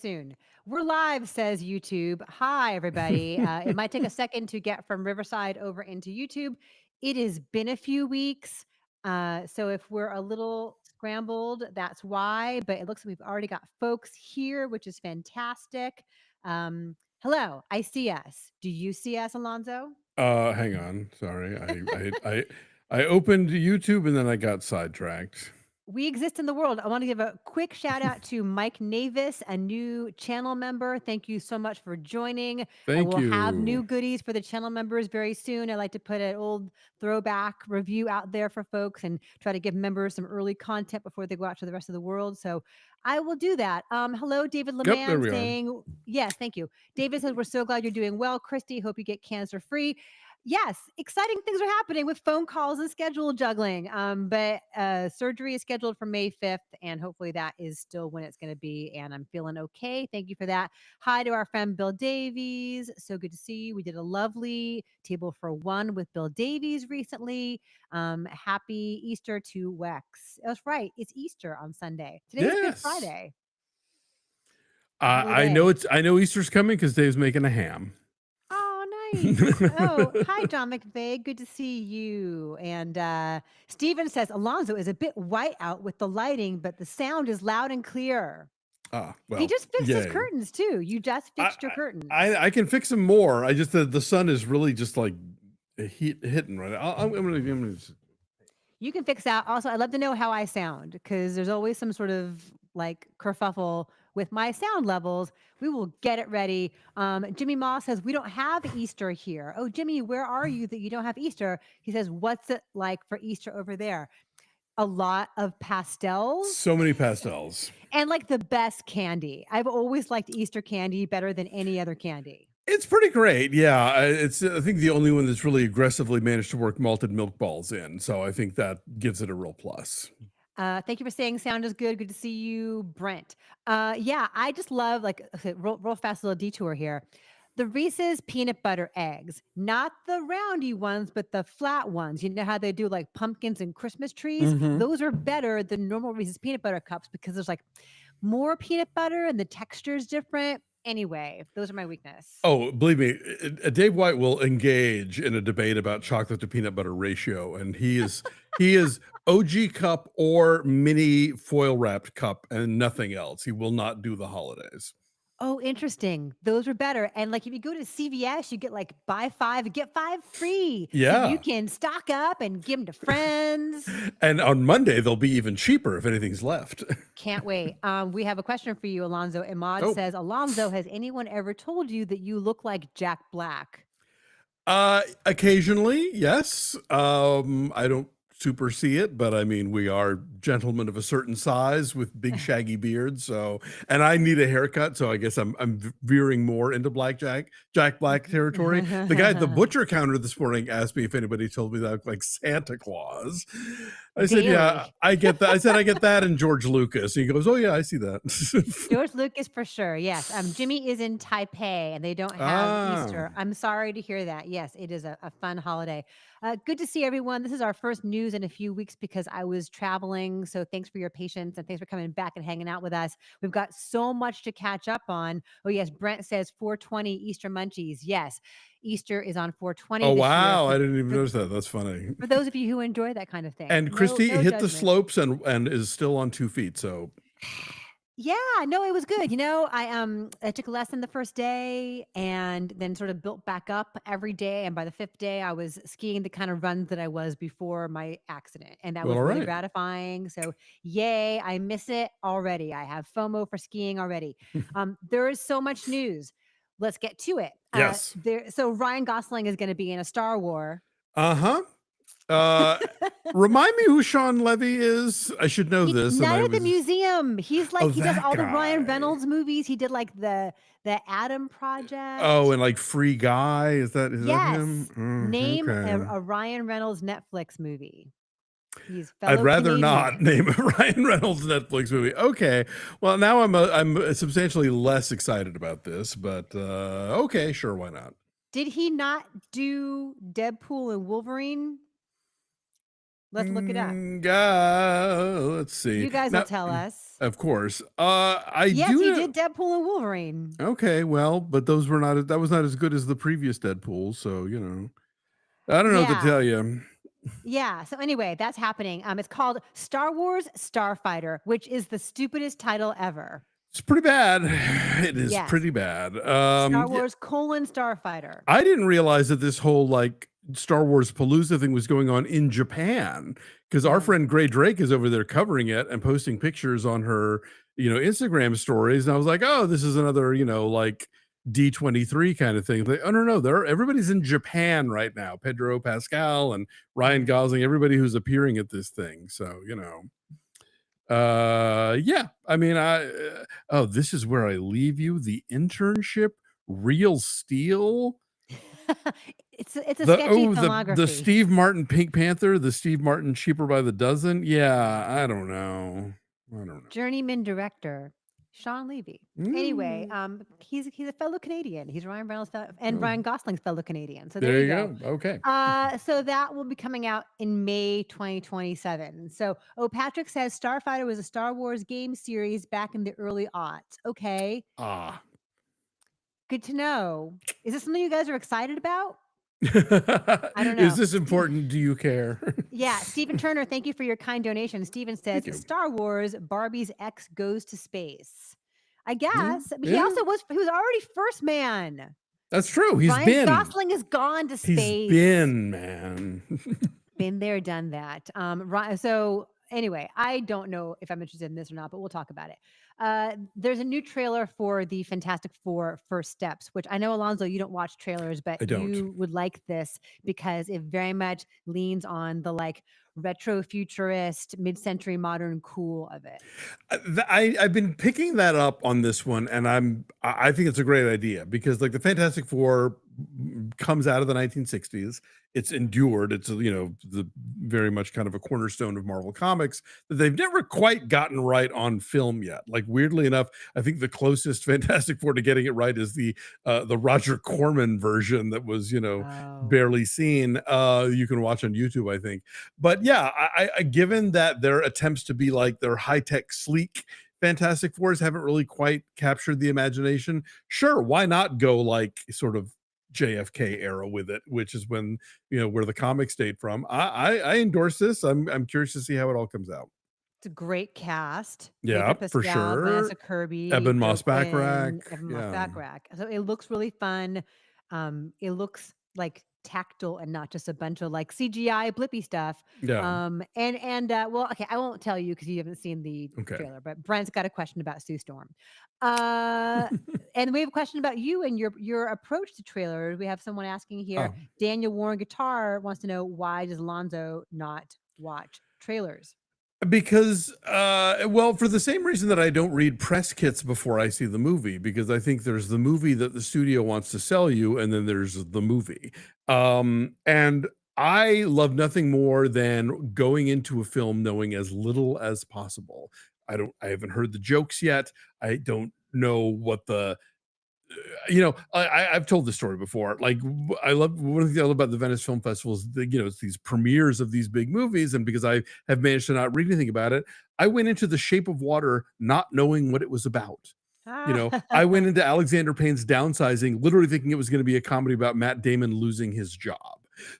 soon. We're live, says YouTube. Hi, everybody. It might take a second to get from Riverside over into YouTube. It has been a few weeks. So if we're a little scrambled, that's why. But it looks like we've already got folks here, which is fantastic. Hello, I see us. Do you see us, Alonzo? Hang on. Sorry. I opened YouTube and then I got sidetracked. We exist in the world. I want to give a quick shout out to Mike Navis, a new channel member. Thank you so much for joining. I Thank will have you. new goodies for the channel members very soon. I like to put an old throwback review out there for folks and try to give members some early content before they go out to the rest of the world. So I will do that. Hello, David Yep, there Leman we are. saying, yes, thank you. David says, we're so glad you're doing well. Christy, hope you get cancer free. Yes, exciting things are happening with phone calls and schedule juggling. But surgery is scheduled for May 5th, and hopefully that is still when it's going to be. And I'm feeling okay. Thank you for that. Hi to our friend Bill Davies. So good to see you. We did a lovely table for one with Bill Davies recently. Happy Easter to Wex. That's right. It's Easter on Sunday. Today's Good Yes. Friday. Holy I day. know Easter's coming because Dave's making a ham. Oh, nice. Oh, hi, John McVeigh. Good to see you. And Steven says Alonzo is a bit white out with the lighting, but the sound is loud and clear. He Well, just fixed his yay. curtains too. You just I fixed your curtains. I can fix them more. I just the sun is really just like hitting right now. I'm gonna You can fix that. Also, I'd love to know how I sound because there's always some sort of like kerfuffle with my sound levels. We will get it ready. Jimmy Moss says, we don't have Easter here. Oh, Jimmy, where are you that you don't have Easter? He says, what's it like for Easter over there? A lot of pastels so many pastels. and like the best candy. I've always liked Easter candy better than any other candy. It's pretty great. Yeah, it's I think the only one that's really aggressively managed to work malted milk balls in. So I think that gives it a real plus. Thank you for saying sound is good. Good to see you, Brent. Yeah, I just love like okay, real fast little detour here. The Reese's peanut butter eggs, not the roundy ones, but the flat ones. You know how they do like pumpkins and Christmas trees? Mhm. Those are better than normal Reese's peanut butter cups because there's like more peanut butter and the texture is different. Anyway, those are my weakness. Oh, believe me, Dave White will engage in a debate about chocolate to peanut butter ratio, and he is OG cup or mini foil wrapped cup and nothing else. He will not do the holidays. Oh, interesting. Those are better. And like if you go to CVS, you get like buy five, get five free. So you Yeah, can stock up and give them to friends. and on Monday they'll be even cheaper if anything's left. Can't wait. We have a question for you, Alonzo. Imad Oh, says, Alonzo, has anyone ever told you that you look like Jack Black? occasionally, yes. I don't super see it, but I mean, we are gentlemen of a certain size with big shaggy beards. So, and I need a haircut, so I guess I'm veering more into Jack Black territory. The guy at the butcher counter this morning asked me if anybody told me that I look like Santa Claus. I said, yeah, Daily. I get that. I said, I get that in George Lucas. He goes, oh yeah, I see that. George Lucas for sure. Yes. Jimmy is in Taipei and they don't have Ah, Easter. I'm sorry to hear that. Yes, it is a fun holiday. Good to see everyone. This is our first news in a few weeks because I was traveling. So thanks for your patience and thanks for coming back and hanging out with us. We've got so much to catch up on. Oh, yes. Brent says 420 Easter munchies. Yes. Easter is on 420 oh this year. wow, I didn't even For, notice that. That's funny. for those of you who enjoy that kind of thing, And no, Christy no hit the judgment. slopes and is still on 2 feet, so Yeah, no, it was good. I took a lesson the first day and then sort of built back up every day. And by the fifth day, I was skiing the kind of runs that I was before my accident. And that well, was really alright. gratifying. So yay, I miss it already. I have FOMO for skiing already. There is so much news. Let's get to it. Yes. So Ryan Gosling is going to be in a Star War. Uh-huh. Uh, remind me who Shawn Levy is? I should know He's this, and Night I at the was Museum. He's oh, like he does that all the Ryan guy. Reynolds movies. He did like the Adam Oh, Project. and, like, Free Guy, is that him? Yes. Name Okay. a Ryan Reynolds Netflix movie. He's I'd fellow rather not Canadian. name a Ryan Reynolds Netflix movie. Okay. Well, now I'm substantially less excited about this, but, okay, sure, why not? Did he not do Deadpool and Wolverine? Let's look it up. Let's see. You guys will Now, tell us. of course. I Yes, do he know. did Deadpool and Wolverine. Okay, well, but those were not. That was not as good as the previous Deadpool. So I don't know what to Yeah. tell you. Yeah. So anyway, that's happening. It's called Star Wars Starfighter, which is the stupidest title ever. It's pretty bad. It is Yes. pretty bad. Star Yeah, Wars Starfighter. I didn't realize that this whole like Star Wars Palooza thing was going on in Japan because our Yeah. friend Gray Drake is over there covering it and posting pictures on her, Instagram stories. And I was like, oh, this is another, like D23 kind of thing. Like, oh no, everybody's in Japan right now. Pedro Pascal and Ryan Gosling, everybody who's appearing at this thing. So, yeah, I mean, oh, this is where I leave you. The Internship, Real Steel. It's a sketchy The filmography. Steve Martin Pink Panther, the Steve Martin Cheaper by the Dozen. Yeah, I don't know. Journeyman director Shawn Levy. Anyway, he's a fellow Canadian. He's Ryan Reynolds and Ryan Gosling's fellow Canadian. So there you go. Okay. So that will be coming out in May 2027. So, Patrick says Starfighter was a Star Wars game series back in the early aughts. Okay. Good to know. Is this something you guys are excited about? I don't know. Is this important? Do you care? Yeah, Stephen Turner, thank you for your kind donation. Stephen says Star Wars, Barbie's ex goes to space. I guess. But he was already first man. That's true. Ryan Gosling has gone to space. He's been, man. Been there, done that. So anyway, I don't know if I'm interested in this or not, but we'll talk about it. There's a new trailer for the Fantastic Four First Steps, which I know, Alonzo, you don't watch trailers, but you would like this because it very much leans on the like retro futurist, mid-century modern cool of it. I've been picking that up on this one, and I think it's a great idea because like the Fantastic Four comes out of the 1960s. It's endured. It's the very much kind of a cornerstone of Marvel Comics that they've never quite gotten right on film yet. Like weirdly enough, I think the closest Fantastic Four to getting it right is the Roger Corman version that was barely seen. You can watch on YouTube, I think. But yeah, I given that their attempts to be like their high tech sleek Fantastic Fours haven't really quite captured the imagination. Sure, why not go like sort of JFK era with it, which is when where the comic stayed from. I endorse this. I'm curious to see how it all comes out. It's a great cast. Yeah, for sure. Vanessa Kirby, Eben Moss-Backrack. So it looks really fun. It looks like tactile and not just a bunch of like CGI blippy stuff. Yeah. Well, okay, I won't tell you because you haven't seen the trailer, but Brent's got a question about Sue Storm. And we have a question about you and your approach to trailers. We have someone asking here. Daniel Warren Guitar wants to know, why does Lonzo not watch trailers? Because well, for the same reason that I don't read press kits before I see the movie, because I think there's the movie that the studio wants to sell you, and then there's the movie. And I love nothing more than going into a film knowing as little as possible. I haven't heard the jokes yet. I don't know what the I've told this story before. Like, I love one of the things I love about the Venice Film Festival is it's these premieres of these big movies, and because I have managed to not read anything about it, I went into The Shape of Water not knowing what it was about. I went into Alexander Payne's Downsizing literally thinking it was going to be a comedy about Matt Damon losing his job.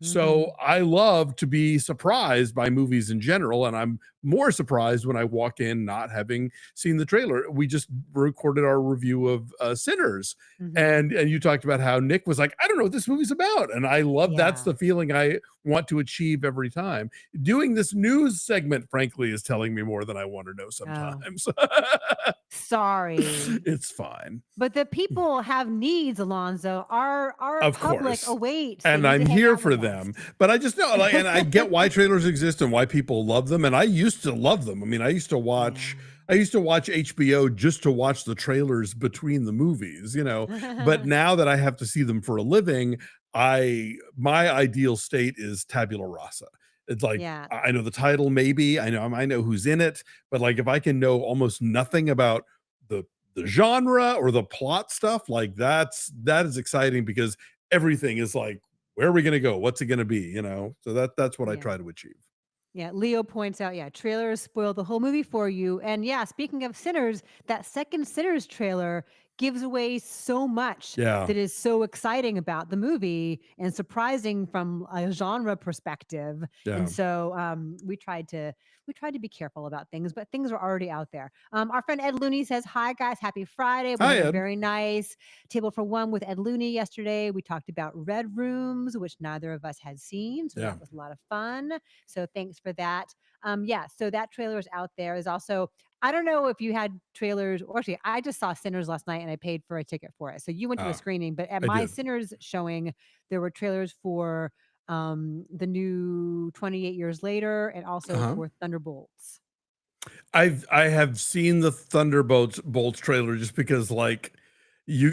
So I love to be surprised by movies in general, and I'm more surprised when I walk in not having seen the trailer. We just recorded our review of Sinners, and you talked about how Nick was like, I don't know what this movie's about, and I love that's the feeling I want to achieve every time. Doing this news segment, frankly, is telling me more than I want to know sometimes. Sorry, it's fine. But the people have needs, Alonzo. Our public awaits, and I'm here for them. But I just know, like, and I get why trailers exist and why people love them. And I used to love them. I mean, I used to watch HBO just to watch the trailers between the movies, But now that I have to see them for a living, my ideal state is tabula rasa. It's like, I know the title, maybe I know who's in it, but like if I can know almost nothing about the genre or the plot stuff, like that is exciting because everything is like, where are we going to go? What's it going to be? So that's what I try to achieve. Yeah, Leo points out, trailers spoil the whole movie for you. And yeah, speaking of Sinners, that second Sinners trailer gives away so much Yeah. that is so exciting about the movie and surprising from a genre perspective. And Yeah. so we tried to be careful about things, but things are already out there. Our friend Ed Looney says, "Hi guys, happy Friday. We Hi, had a Ed. very nice table for one with Ed Looney yesterday. We talked about Red Rooms, which neither of us had seen, so Yeah. that was a lot of fun. So thanks for that. Yeah, so that trailer is out there. Is also, I don't know if you had trailers, or actually, I just saw Sinners last night and I paid for a ticket for it. So you went to a screening, but at I my did. Sinners showing, there were trailers for the new 28 Years Later and also Uh-huh. for Thunderbolts. I have seen the Bolts trailer just because like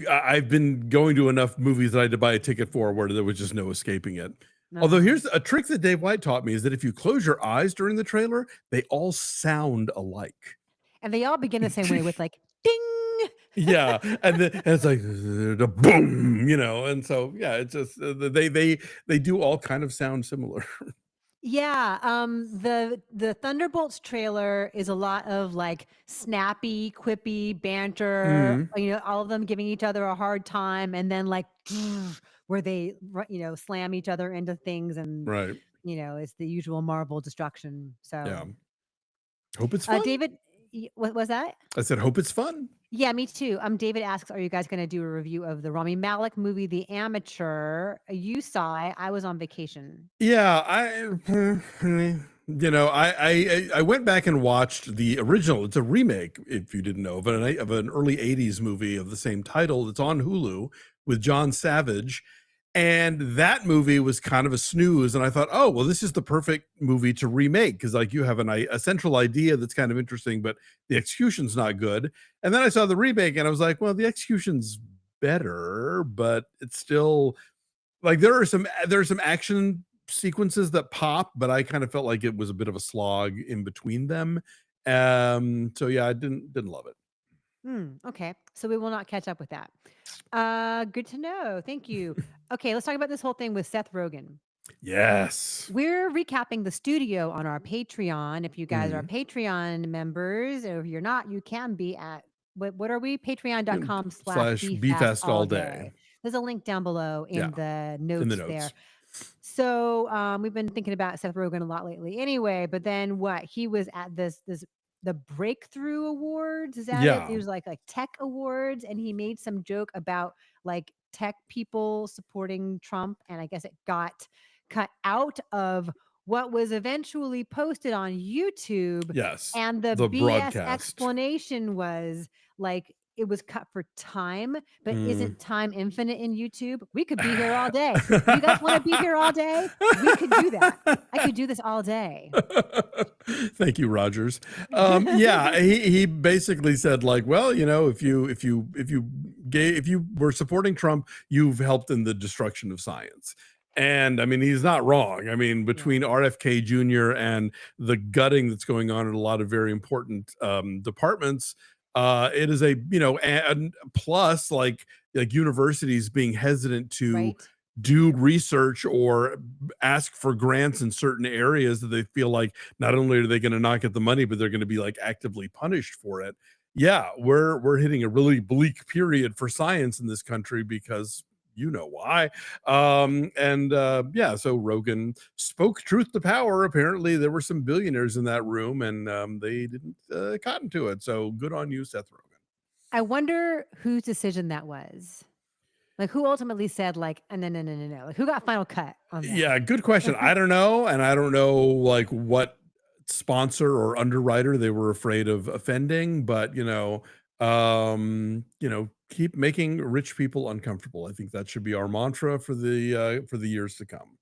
I've been going to enough movies that I had to buy a ticket for where there was just no escaping it. Although Uh-huh. here's a trick that Dave White taught me is that if you close your eyes during the trailer, they all sound alike. And they all begin the same way with like ding. Yeah, and then and it's like the boom, and so yeah, it's just they do all kind of sound similar. Yeah, the Thunderbolts trailer is a lot of like snappy, quippy banter, Mhm. all of them giving each other a hard time, and then like where they slam each other into things, and Right. it's the usual Marvel destruction. So, Yeah. Hope it's fun. David, what was that? I said hope it's fun. Yeah, me too. David asks, "Are you guys going to do a review of the Rami Malek movie, The Amateur?" You saw it. I was on vacation. Yeah, I went back and watched the original. It's a remake, if you didn't know, of an early '80s movie of the same title. It's on Hulu with John Savage, and that movie was kind of a snooze. And I thought, oh well, this is the perfect movie to remake because like you have a central idea that's kind of interesting, but the execution's not good. And then I saw the remake, and I was like, well, the execution's better, but it's still like there's some action sequences that pop, but I kind of felt like it was a bit of a slog in between them. So yeah, I didn't love it. Okay. So we will not catch up with that. Good to know. Thank you. Okay, let's talk about this whole thing with Seth Rogen. Yes. We're recapping the studio on our Patreon. If you guys are Mhm. Patreon members, or if you're not, you can be at what are we? Patreon.com slash Slash BFast BFest all all day. day. There's a link down below Yeah, in the in the notes there. notes. So we've been thinking about Seth Rogen a lot lately. Anyway, but then what? He was at this the Breakthrough Awards. Is that it? It Yeah. was like tech awards, and he made some joke about like tech people supporting Trump, and I guess it got cut out of what was eventually posted on YouTube. Yes. And the The BS broadcast. explanation was like it was cut for time, but Mm. isn't time infinite in YouTube? We could be here all day. You guys want to be here all day? We could do that. I could do this all day. Thank you, Rogers. Yeah, he basically said like, well, if you were supporting Trump, you've helped in the destruction of science. And I mean, he's not wrong. I mean, Yeah. between RFK Jr. and the gutting that's going on in a lot of very important departments, it is and plus like universities being hesitant to Right. do research or ask for grants in certain areas that they feel like not only are they going to not get the money, but they're going to be like actively punished for it. Yeah, we're hitting a really bleak period for science in this country because you know why. And yeah, so Rogan spoke truth to power. Apparently, there were some billionaires in that room, and they didn't cotton to it. So good on you, Seth Rogen. I wonder whose decision that was. Like who ultimately said like no no no no no. Like who got final cut on Yeah, that? good question. I don't know, and I don't know like what sponsor or underwriter they were afraid of offending, but keep making rich people uncomfortable. I think that should be our mantra for the years to come.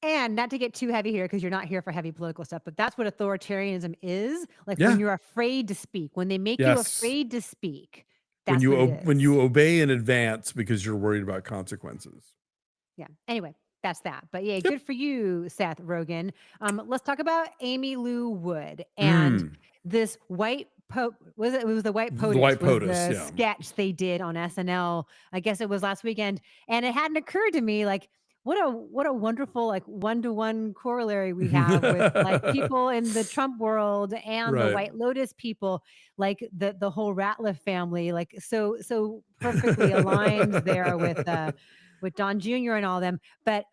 And not to get too heavy here because you're not here for heavy political stuff, but that's what authoritarianism is. Like when Yeah. you're afraid to speak, when they make you Yes. afraid to speak, that's what it When is. you obey in advance because you're worried about consequences. Yeah. Anyway, that's that. But yeah, Yep. good for you, Seth Rogen. Let's talk about Aimee Lou Wood and Mm. this was it? It was the White The White POTUS was POTUS, the yeah. sketch they did on SNL. I guess it was last weekend, and it hadn't occurred to me like what a wonderful like one-to-one corollary we have with like people in the Trump world and the Right. White Lotus people, like the whole Ratliff family, like so perfectly aligns there with Don Jr. and all them. But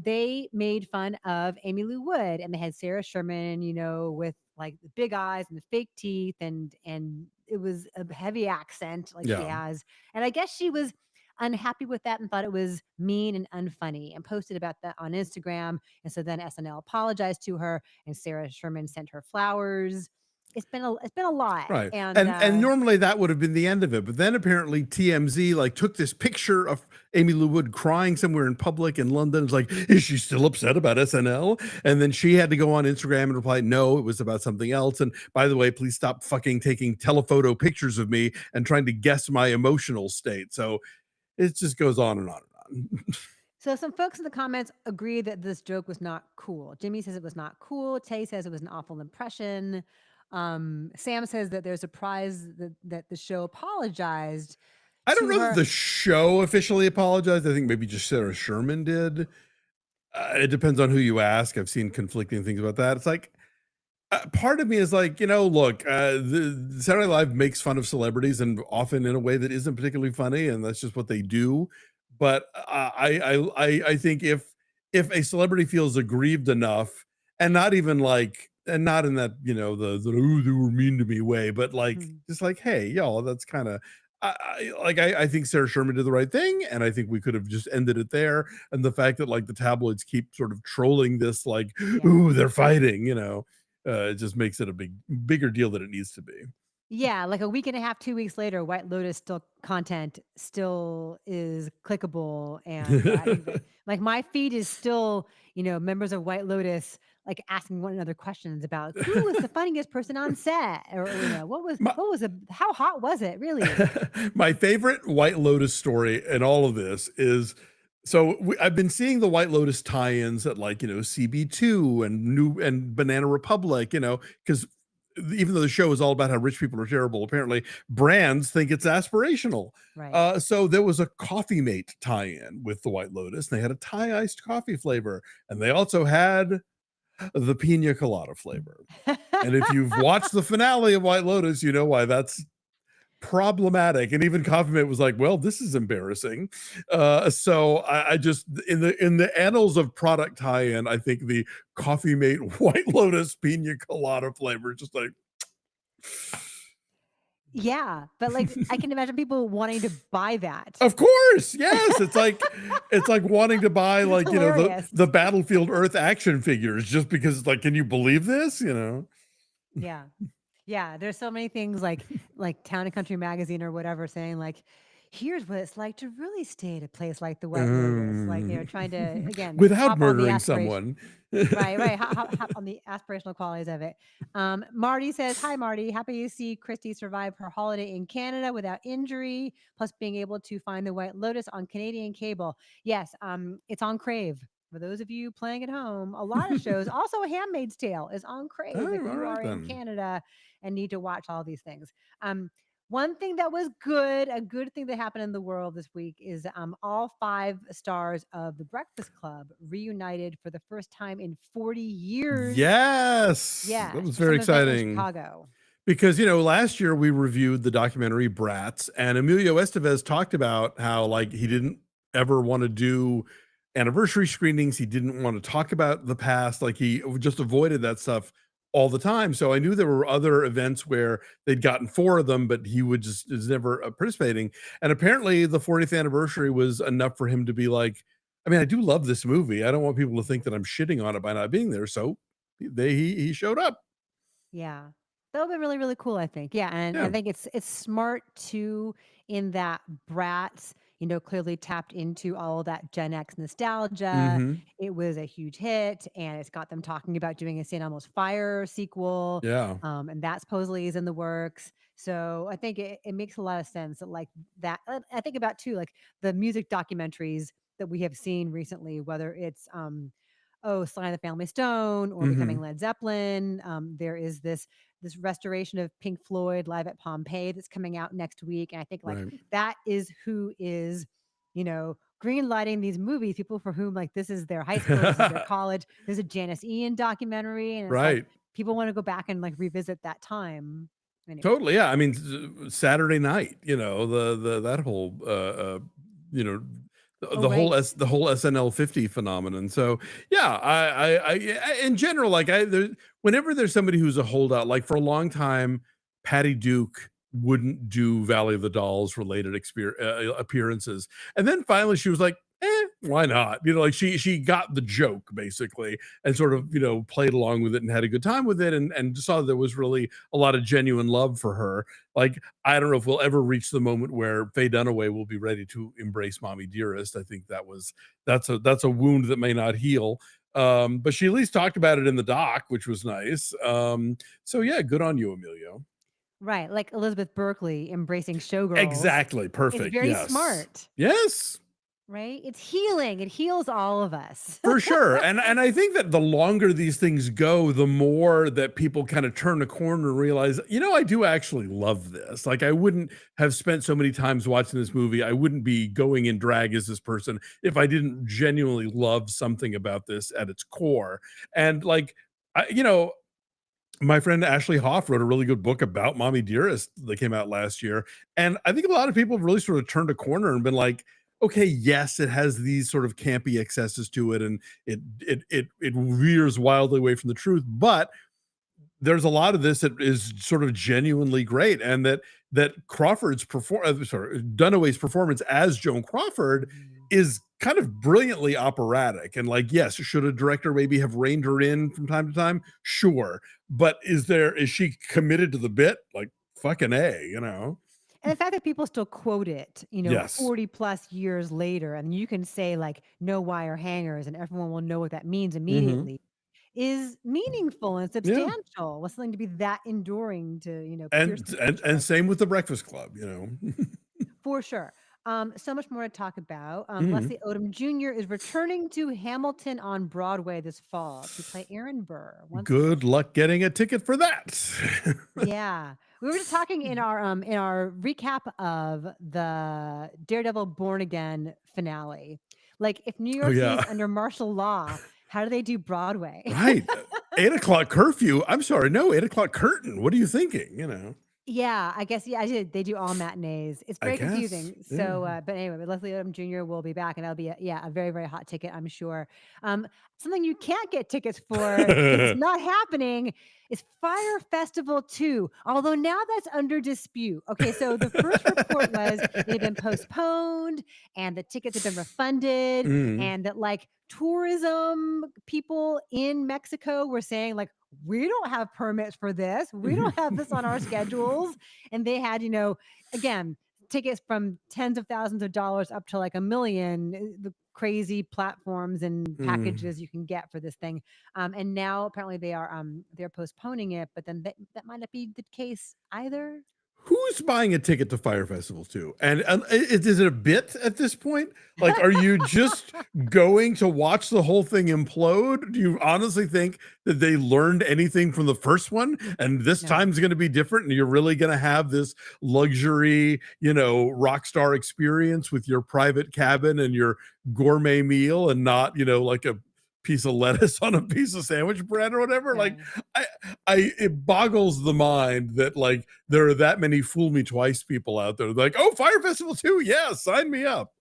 they made fun of Aimee Lou Wood, and they had Sarah Sherman, with like the big eyes and the fake teeth, and it was a heavy accent like she Yeah. has. And I guess she was unhappy with that and thought it was mean and unfunny and posted about that on Instagram. And so then SNL apologized to her, and Sarah Sherman sent her flowers. It's been a lot. Right. And And normally that would have been the end of it. But then apparently TMZ like took this picture of Aimee Lou Wood crying somewhere in public in London. It's like, is she still upset about SNL? And then she had to go on Instagram and reply, no, it was about something else. And by the way, please stop fucking taking telephoto pictures of me and trying to guess my emotional state. So it just goes on and on and on. so some folks in the comments agree that this joke was not cool. Jimmy says it was not cool. Tay says it was an awful impression. Sam says that they're surprised that the show apologized I don't to know that her. the show officially apologized. I think maybe just Sarah Sherman did. It depends on who you ask. I've seen conflicting things about that. It's like, part of me is like, look, the Saturday Night Live makes fun of celebrities and often in a way that isn't particularly funny, and that's just what they do. But I think if a celebrity feels aggrieved enough, and not even like, and not in that the ooh, they were mean to me way, but like Mhm. just like, hey, y'all, that's kind of. I think Sarah Sherman did the right thing, and I think we could have just ended it there. And the fact that like the tabloids keep sort of trolling this, like, Yeah. ooh, they're fighting, it just makes it a bigger deal than it needs to be. Yeah, like a week and a half, 2 weeks later, White Lotus still content still is clickable, and I think that like my feed is still, members of White Lotus like asking one another questions about who was the funniest person on set, or My how hot was it really? my favorite White Lotus story in all of this is, so I've been seeing the White Lotus tie-ins at like, CB2 and New and Banana Republic, because even though the show is all about how rich people are terrible, apparently brands think it's aspirational. Right. So there was a Coffee Mate tie-in with the White Lotus. And they had a Thai iced coffee flavor, and they also had the pina colada flavor. And if you've watched the finale of White Lotus, you know why that's problematic. And even Coffee Mate was like, well, this is embarrassing. So I just, in the annals of product tie-in, I think the Coffee Mate White Lotus pina colada flavor is just like, Yeah, but like I can imagine people wanting to buy that. of course, yes. It's like wanting to buy It's like, hilarious. the Battlefield Earth action figures just because it's like, can you believe this? Yeah. Yeah, there's so many things like Town and Country Magazine or whatever saying like, here's what it's like to really stay at a place like the White Lotus. Like, Mm. trying to again Without hop on the murdering aspiration. someone. Right, right. Hop on the aspirational qualities of it. Marty says, "Hi, Marty. Happy to see Christy survive her holiday in Canada without injury, plus being able to find the White Lotus on Canadian cable. Yes, it's on Crave. For those of you playing at home, a lot of shows. Also, A Handmaid's Tale is on Crave Oh, if all you right are in then. Canada and need to watch all these things. One thing that was good, a good thing that happened in the world this week is all five stars of The Breakfast Club reunited for the first time in 40 years. Yes, that Yes, was for very some event in exciting. Chicago. Because, last year we reviewed the documentary Brats, and Emilio Estevez talked about how, like, he didn't ever want to do anniversary screenings. He didn't want to talk about the past. Like, he just avoided that stuff all the time. So I knew there were other events where they'd gotten four of them, but he would just is never participating. And apparently, the 40th anniversary was enough for him to be like, I mean, I do love this movie. I don't want people to think that I'm shitting on it by not being there. So he showed up. Yeah. That would be really, really cool, I think. Yeah, and I Yeah. think it's smart too in that Bratz, clearly tapped into all of that Gen X nostalgia. Hmm. It was a huge hit, and it's got them talking about doing a St. Elmo's Fire sequel, Yeah. and that supposedly is in the works. So I think it makes a lot of sense that like that. I think about too like the music documentaries that we have seen recently, whether it's Sly and the Family Stone or Becoming Mhm. Led Zeppelin. There is this restoration of Pink Floyd live at Pompeii that's coming out next week, and I think like Right. that is who is, you know, green lighting these movies, people for whom like this is their high school, this is their college. There's a Janice Ian documentary, and it's like Right. people want to go back and like revisit that time. Anyway. Totally. Yeah. I mean, Saturday night, the that whole you know, Oh, right. the whole SNL 50 phenomenon. So yeah, in general, like whenever there's somebody who's a holdout, like for a long time, Patty Duke wouldn't do Valley of the Dolls related appearances, and then finally she was like, why not? Like she got the joke basically, and sort of played along with it and had a good time with it, and saw there was really a lot of genuine love for her. Like, I don't know if we'll ever reach the moment where Faye Dunaway will be ready to embrace Mommy Dearest. I think that's a wound that may not heal. But she at least talked about it in the doc, which was nice. So yeah, good on you, Emilio. Right. Like Elizabeth Berkley embracing Showgirls. Exactly. Perfect. It's very Yes. smart. Yes. Right? It's healing. It heals all of us. For sure. And I think that the longer these things go, the more that people kind of turn a corner and realize, I do actually love this. Like, I wouldn't have spent so many times watching this movie. I wouldn't be going in drag as this person if I didn't genuinely love something about this at its core. And like, my friend Ashley Hoff wrote a really good book about Mommy Dearest that came out last year. And I think a lot of people have really sort of turned a corner and been like, okay, yes, it has these sort of campy excesses to it, and it veers wildly away from the truth, but there's a lot of this that is sort of genuinely great, and that Dunaway's performance as Joan Crawford is kind of brilliantly operatic. And like, yes, should a director maybe have reined her in from time to time? Sure. But is she committed to the bit? Like, fucking A, And the fact that people still quote it, Yes. 40 plus years later, and you can say like no wire hangers and everyone will know what that means immediately, is meaningful and substantial. Was something to be that enduring to, pierce the And same with The Breakfast Club, For sure. So much more to talk about. Leslie Odom Jr. is returning to Hamilton on Broadway this fall to play Aaron Burr. Good luck getting a ticket for that. Yeah. We were just talking in our recap of the Daredevil Born Again finale. Like, if New York City is under martial law, how do they do Broadway? Right. 8:00 curfew. I'm sorry. No, 8:00 curtain. What are you thinking? Yeah, I guess. Yeah, they do all matinees. It's very confusing. Yeah. So, but anyway, but Leslie Odom Jr. will be back, and that'll be a very, very hot ticket, I'm sure. Something you can't get tickets for, it's not happening, is Fyre Festival 2. Although now that's under dispute. Okay, so the first report was it had been postponed, and the tickets had been refunded, and that like tourism people in Mexico were saying like, we don't have permits for this. We don't have this on our schedules. And they had, again, tickets from tens of thousands of dollars up to like $1 million, the crazy platforms and packages you can get for this thing. And now apparently they're postponing it, but then that might not be the case either. Who's buying a ticket to Fyre Festival 2? And is it a bit at this point? Like, are you just going to watch the whole thing implode? Do you honestly think that they learned anything from the first one, and this time's going to be different, and you're really going to have this luxury, rock star experience with your private cabin and your gourmet meal, and not, like a piece of lettuce on a piece of sandwich bread or whatever? Like, it boggles the mind that like there are that many fool me twice people out there like, oh, Fyre Festival 2, yeah, sign me up.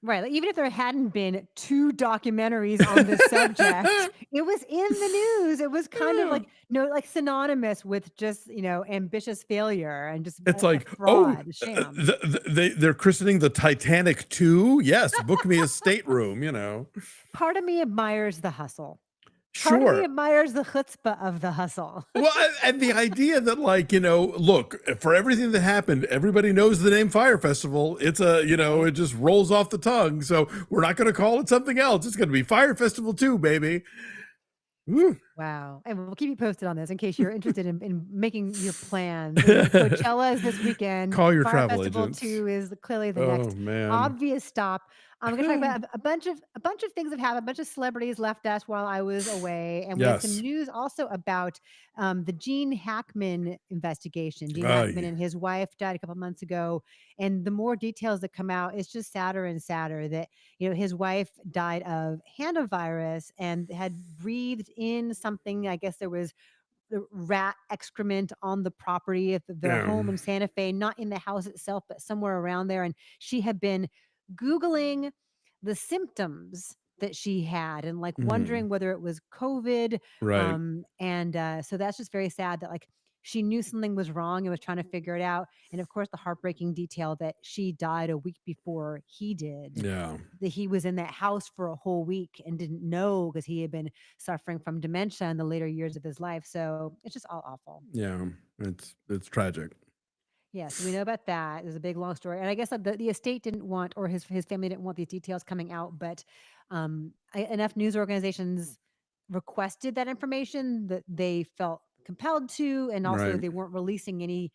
Right. Like, even if there hadn't been 2 documentaries on this subject, it was in the news. It was kind of like synonymous with just, ambitious failure and just it's like fraud, sham. They're christening the Titanic 2. Yes, book me a stateroom. Part of me admires the hustle. Sure. Part of me admires the chutzpah of the hustle. Well, and the idea that like, look, for everything that happened, everybody knows the name Fyre Festival. It's it just rolls off the tongue. So we're not going to call it something else. It's going to be Fyre Festival 2, baby. Woo. Wow. And we'll keep you posted on this in case you're interested in making your plans. I mean, Coachella is this weekend. Call your Fire travel Festival agents. 2 is clearly the Oh, next man. obvious stop. I'm going to talk about a bunch of things that happened. A bunch of celebrities left us while I was away, and we had some Yes. news also about the Gene Hackman investigation. Gene Hackman Ay, and his wife died a couple months ago, and the more details that come out, it's just sadder and sadder that his wife died of hantavirus and had breathed in something. I guess there was the rat excrement on the property of their yeah. home in Santa Fe, not in the house itself, but somewhere around there. And she had been Googling the symptoms that she had and like Mhm. wondering whether it was COVID. Right. And so that's just very sad that like she knew something was wrong and was trying to figure it out. And of course, the heartbreaking detail that she died a week before he did, Yeah. that he was in that house for a whole week and didn't know because he had been suffering from dementia in the later years of his life. So it's just all awful. Yeah. It's tragic. Yeah, so we know about that. There's a big long story, and I guess that the estate didn't want, or his family didn't want these details coming out. But enough news organizations requested that information that they felt compelled to, and also Right. they weren't releasing any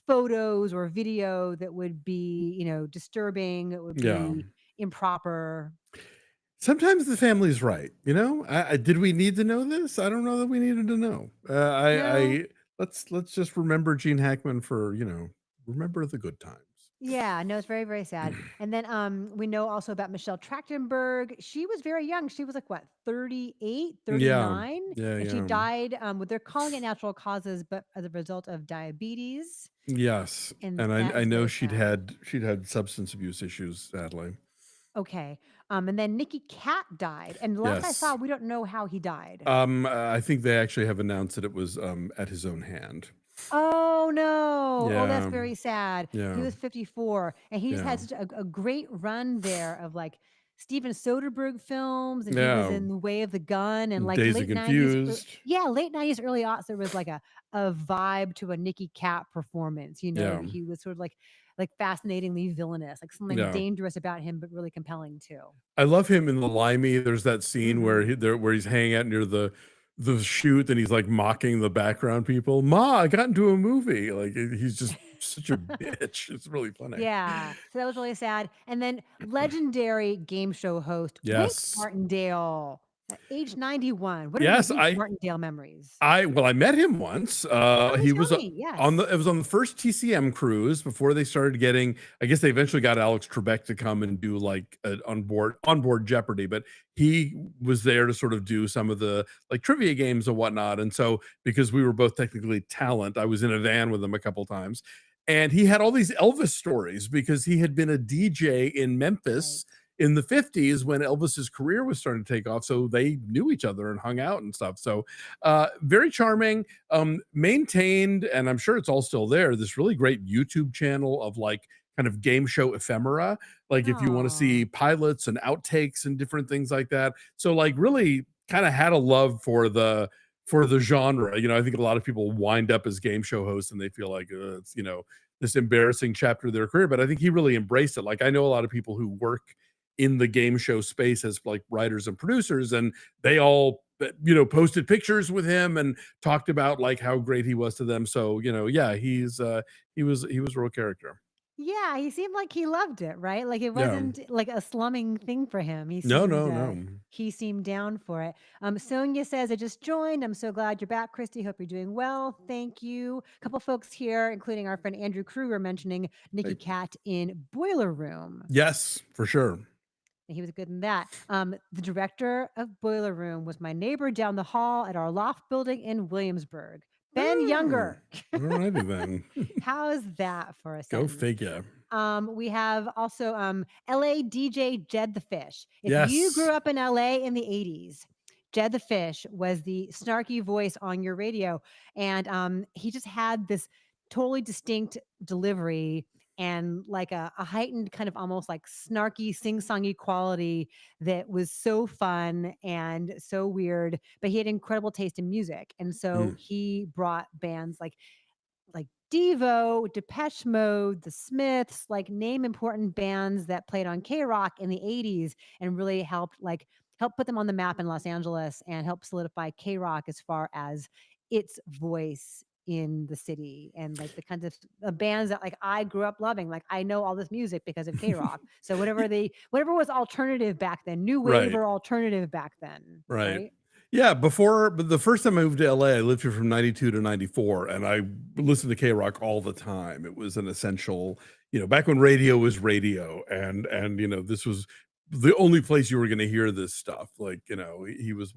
photos or video that would be, disturbing. It would Yeah. be improper. Sometimes the family's right, you know? Did we need to know this? I don't know that we needed to know. No, Let's just remember Gene Hackman for, remember the good times. yeah, no, it's very, very sad. And then we know also about Michelle Trachtenberg. She was very young. She was like what, 38, Yeah. 39, Yeah, and she yeah. died with they're calling it natural causes, but as a result of diabetes. Yes, And and that I is know very sad. she'd had substance abuse issues, sadly. Okay. And then Nikki Cat died. And the last I saw, Yes. we don't know how he died. I think they actually have announced that it was, at his own hand. Oh no. Oh, that's Yeah, very sad. He yeah, was 54 and he just yeah, had such a great run there of like Steven Soderbergh films, and he was yeah. in The Way of the Gun and like Dazed and late 90s. Confused. Yeah, late 90s, early aughts. There was like a vibe to a Nicky Cat performance. Yeah, He was sort of like fascinatingly villainous, like something yeah. dangerous about him, but really compelling too. I love him in the Limey. There's that scene where Hmm. he's hanging out near the chute and he's like mocking the background people. Ma, I got into a movie. Like he's just such a bitch. It's really funny. Yeah, so that was really sad. And then legendary game show host Wink Yes. Martindale at age 91. What are your Yes, Wink Martindale memories? I met him once. Oh, you He tell was me. on Yes. the it was on the first TCM cruise before they started getting. I guess they eventually got Alex Trebek to come and do like onboard Jeopardy, but he was there to sort of do some of the like trivia games and whatnot. And so because we were both technically talent, I was in a van with him a couple times, and he had all these Elvis stories because he had been a DJ in Right. Memphis in the 50s when Elvis's career was starting to take off. So they knew each other and hung out and stuff. So very charming, maintained, and I'm sure it's all still there. This really great YouTube channel of like kind of game show ephemera. Like if you want to Oh, see pilots and outtakes and different things like that. So like really kind of had a love for the genre. I think a lot of people wind up as game show hosts and they feel like it's this embarrassing chapter of their career. But I think he really embraced it. Like I know a lot of people who work in the game show space as like writers and producers, and they all posted pictures with him and talked about like how great he was to them. So yeah, he was a real character. yeah. He seemed like he loved it, right? Like it Yeah. wasn't like a slumming thing for him. No, no, no. He seemed down for it. Sonia says, I just joined. I'm so glad you're back, Christy. Hope you're doing well. Thank you. A couple folks here, including our friend Andrew Kruger, mentioning Nikki Hey, Cat in Boiler Room. yes, for sure. And he was good in that. The director of Boiler Room was my neighbor down the hall at our loft building in Williamsburg, Ben Oh, Younger. alrighty then. How's that for a Go sentence? figure. We have also LA DJ Jed the Fish. If you grew Yes. up in LA in the 80s, Jed the Fish was the snarky voice on your radio. And he just had this totally distinct delivery and like a heightened kind of almost like snarky sing-songy quality that was so fun and so weird, but he had incredible taste in music, and so Mm, he brought bands like Devo, Depeche Mode, The Smiths, like name important bands that played on K Rock in the 80s and really helped helped put them on the map in Los Angeles and helped solidify K-Rock as far as its voice in the city and like the kinds of bands that like I grew up loving. Like I know all this music because of K-Rock. So whatever was alternative back then, new wave Right. or alternative back then, Right. right? Yeah, but the first time I moved to LA, I lived here from 92 to 94, and I listened to K-Rock all the time. It was an essential, back when radio was radio, and this was the only place you were gonna hear this stuff. Like, he was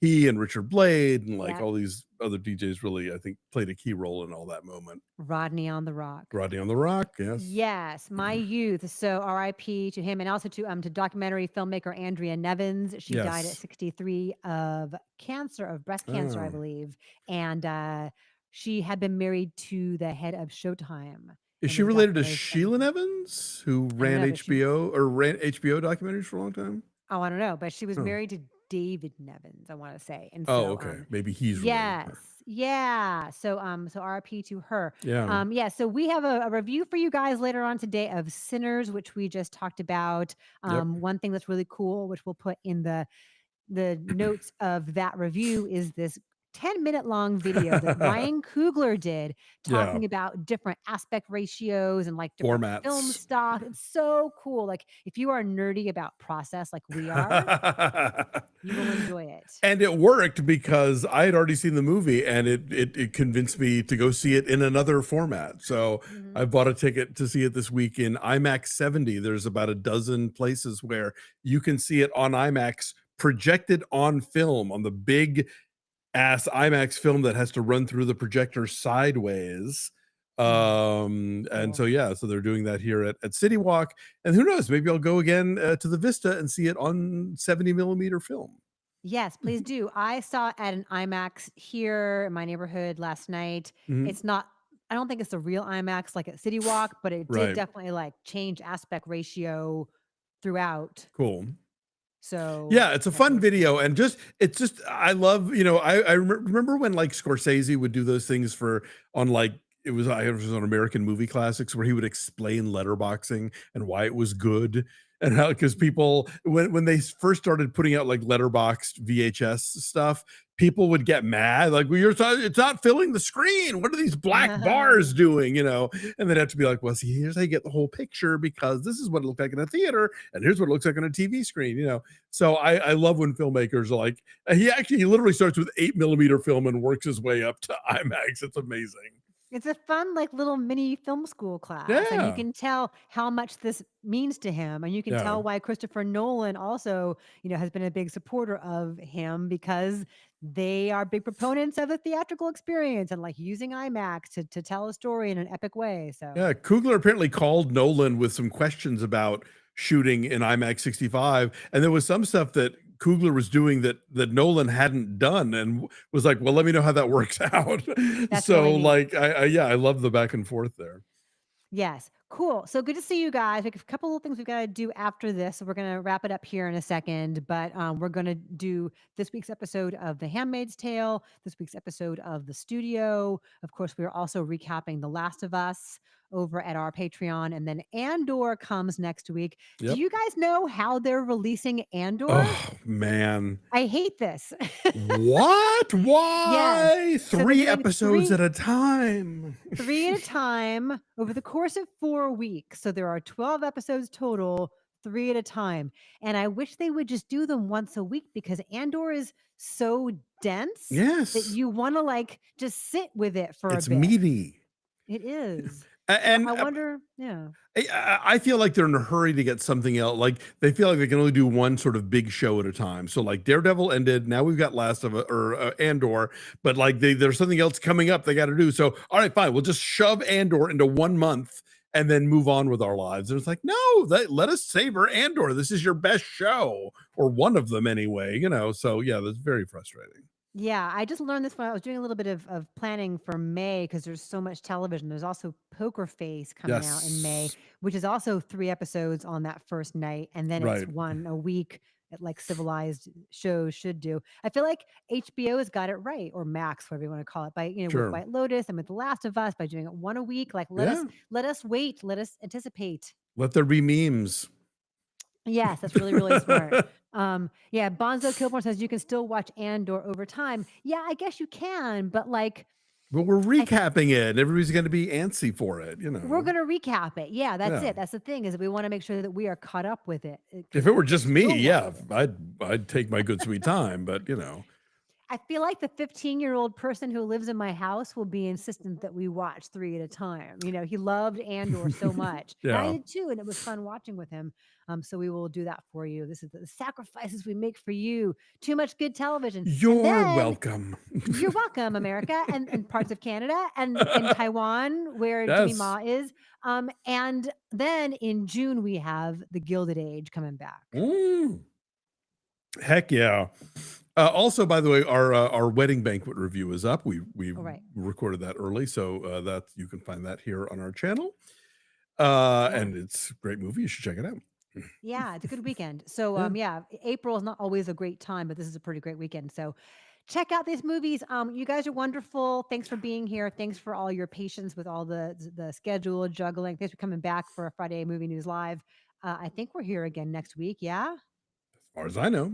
he and Richard Blade and, like, Yeah. all these other DJs really, I think, played a key role in all that moment. Rodney on the Rock. Rodney on the Rock, yes. Yes, my youth. So RIP to him and also to documentary filmmaker Andrea Nevins. She died at Yes. 63 of cancer, of breast cancer, I Oh. believe. And she had been married to the head of Showtime Is and she was a related to documentary Sheila filmmaker. Nevins, who I don't ran know, but she HBO documentaries for a long time? oh, I don't know, but she was Oh. married to David Nevins, I want to say. And Oh, so okay. Maybe he's related to yes. her. Yeah. So RIP to her. Yeah. Yeah, so we have a review for you guys later on today of Sinners, which we just talked about. Yep. One thing that's really cool, which we'll put in the notes of that review, is this 10-minute long video that Ryan Coogler did Yeah. talking about different aspect ratios and like different film Formats. stock. It's so cool. Like if you are nerdy about process like we are, you will enjoy it. And it worked because I had already seen the movie and it convinced me to go see it in another format. So Mhm. I bought a ticket to see it this week in IMAX 70. There's about a dozen places where you can see it on IMAX projected on film on the big ass IMAX film that has to run through the projector sideways. And Cool. so yeah, so they're doing that here at City Walk. And who knows, maybe I'll go again to the Vista and see it on 70 millimeter film. Yes, please do. I saw it at an IMAX here in my neighborhood last night. Mhm. It's not I don't think it's the real IMAX like at City Walk, but it did Right. definitely like change aspect ratio throughout. Cool. So Yeah, it's a that's fun really cool. video, and it's just I love, remember when like Scorsese would do those things for on like it was on American Movie Classics where he would explain letterboxing and why it was good and how because people when they first started putting out like letterboxed VHS stuff, people would get mad like, well, it's not filling the screen. What are these black bars doing? And they'd have to be like, well, see, here's how you get the whole picture because this is what it looked like in a theater, and here's what it looks like on a TV screen. So I love when filmmakers are like, he literally starts with 8 millimeter film and works his way up to IMAX. It's amazing. It's a fun, like, little mini film school class, and you Yeah. can tell how much this means to him, and you can Yeah. tell why Christopher Nolan also, has been a big supporter of him because they are big proponents of the theatrical experience and, like, using IMAX to tell a story in an epic way, so Yeah. Coogler apparently called Nolan with some questions about shooting in IMAX 65. And there was some stuff that Coogler was doing that Nolan hadn't done and was like, well, let me know how that works out. that's really So neat. like, I love the back and forth there. Yes. Cool. So good to see you guys. Like a couple of things we've got to do after this. So we're going to wrap it up here in a second, but we're going to do this week's episode of The Handmaid's Tale, this week's episode of The Studio. Of course, we're also recapping The Last of Us over at our Patreon. And then Andor comes next week. Do Yep. you guys know how they're releasing Andor? Oh man. I hate this. What? Yes. Why? So they're 3 doing episodes at a time. 3 at a time over the course of 4 weeks. So there are 12 episodes total, 3 at a time. And I wish they would just do them once a week because Andor is so dense that Yes. you want to like just sit with it for a It's bit. meaty. It is. So And I wonder, yeah. I feel like they're in a hurry to get something else. Like they feel like they can only do one sort of big show at a time. So like Daredevil ended. Now we've got Last of Us or Andor, but like there's something else coming up they got to do. So all right, fine, we'll just shove Andor into 1 month and then move on with our lives. And it's like, no, let us savor Andor. This is your best show, or one of them anyway. So yeah, that's very frustrating. Yeah, I just learned this when I was doing a little bit of planning for May because there's so much television. There's also Poker Face coming out in May, Yes, which is also 3 episodes on that first night, and then it's right, one a week that like civilized shows should do. I feel like HBO has got it right, or Max, whatever you want to call it, by with sure, White Lotus and with The Last of Us by doing it one a week. Like yeah. let us wait, let us anticipate. Let there be memes. Yes, that's really really smart. Yeah, Bonzo Kilmore says you can still watch Andor over time. Yeah, I guess you can, but like But we're I recapping it, and everybody's gonna be antsy for it, you we're know? gonna recap it. Yeah, that's Yeah. it. That's the thing is we want to make sure that we are caught up with it If because it were people just me, still watch yeah, it. I'd take my good sweet time, but, I feel like the 15-year-old person who lives in my house will be insistent that we watch 3 at a time. You know, he loved Andor so much, and I Yeah. did too, and it was fun watching with him. So we will do that for you. This is the sacrifices we make for you. Too much good television. And You're then welcome. you're welcome, America, and parts of Canada and in Taiwan, where Jimmy Yes. Ma is. And then in June, we have The Gilded Age coming back. Mm. Heck yeah. Also, by the way, our wedding banquet review is up. We All right. recorded that early, so that you can find that here on our channel. Yeah. And it's a great movie. You should check it out. Yeah, it's a good weekend. So Yeah. yeah, April is not always a great time, but this is a pretty great weekend. So check out these movies. You guys are wonderful. Thanks for being here. Thanks for all your patience with all the schedule juggling. Thanks for coming back for a Friday Movie News Live. I think we're here again next week. Yeah. As far as I know.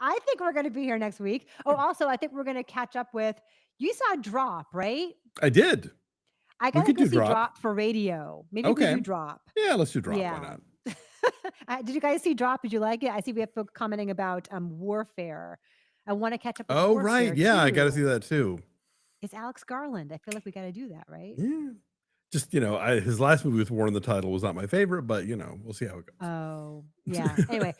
I think we're going to be here next week. Oh, also, I think we're going to catch up with. You saw Drop, right? I did. I We got to could go do see drop. Drop for radio. Maybe we Okay. do Drop. Yeah, let's do drop. Why Yeah. not? Did you guys see Drop? Did you like it? I see we have folks commenting about Warfare. I want to catch up with Oh, right. Warfare Yeah, I gotta see too. that too. It's Alex Garland. I feel like we got to do that, right? Yeah. Just, his last movie with War in the title was not my favorite, but we'll see how it Oh, yeah. goes. Anyway,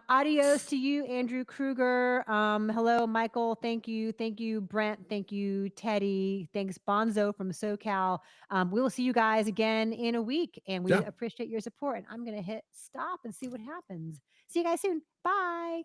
adios to you, Andrew Kruger. Hello, Michael. Thank you. Thank you, Brent. Thank you, Teddy. Thanks, Bonzo from SoCal. We will see you guys again in a week, and we Yeah. appreciate your support. And I'm going to hit stop and see what happens. See you guys soon. Bye.